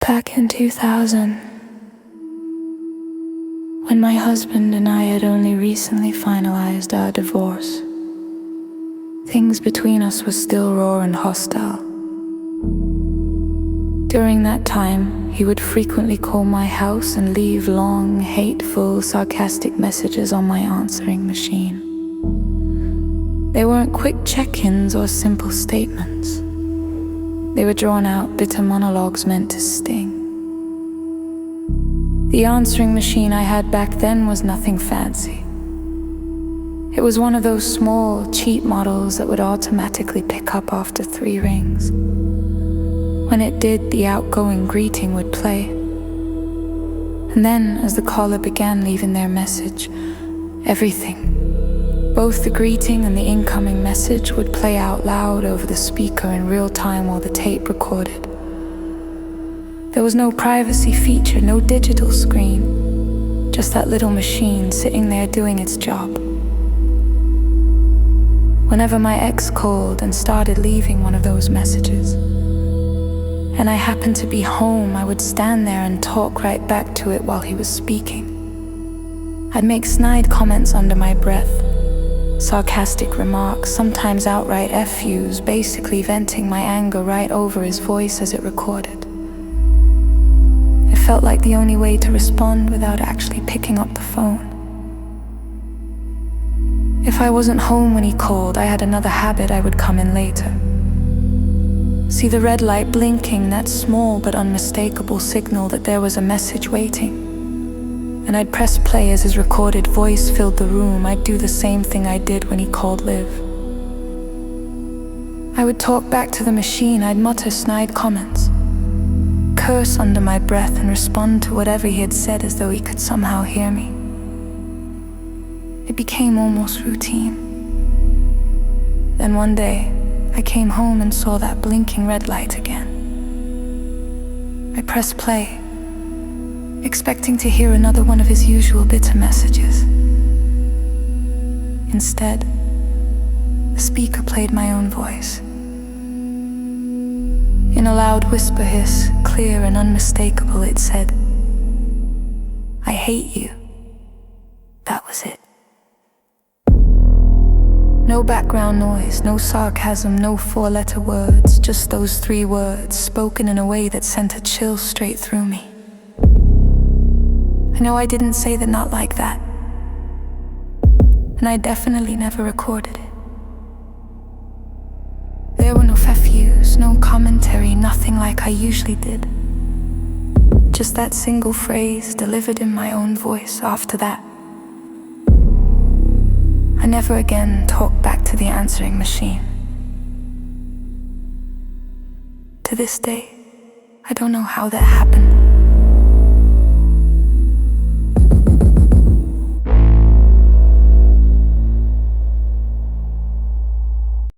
Back in 2000, when my husband and I had only recently finalized our divorce, things between us were still raw and hostile. During that time, he would frequently call my house and leave long, hateful, sarcastic messages on my answering machine. They weren't quick check-ins or simple statements. They were drawn-out, bitter monologues meant to sting. The answering machine I had back then was nothing fancy. It was one of those small, cheap models that would automatically pick up after 3 rings. When it did, the outgoing greeting would play. And then, as the caller began leaving their message, everything, both the greeting and the incoming message, would play out loud over the speaker in real time while the tape recorded. There was no privacy feature, no digital screen, just that little machine sitting there doing its job. Whenever my ex called and started leaving one of those messages, and I happened to be home, I would stand there and talk right back to it while he was speaking. I'd make snide comments under my breath, sarcastic remarks, sometimes outright F-yous, basically venting my anger right over his voice as it recorded. It felt like the only way to respond without actually picking up the phone. If I wasn't home when he called, I had another habit: I would come in later. See the red light blinking, that small but unmistakable signal that there was a message waiting. And I'd press play as his recorded voice filled the room. I'd do the same thing I did when he called Liv. I would talk back to the machine. I'd mutter snide comments, curse under my breath, and respond to whatever he had said as though he could somehow hear me. It became almost routine. Then one day, I came home and saw that blinking red light again. I pressed play, expecting to hear another one of his usual bitter messages. Instead, the speaker played my own voice. In a loud whisper hiss, clear and unmistakable, it said, "I hate you." That was it. No background noise, no sarcasm, no 4-letter words, just those 3 words spoken in a way that sent a chill straight through me. I know I didn't say the "not like that," and I definitely never recorded it. There were no F-yous, no commentary, nothing like I usually did. Just that single phrase delivered in my own voice. After that, I never again talked back to the answering machine. To this day, I don't know how that happened.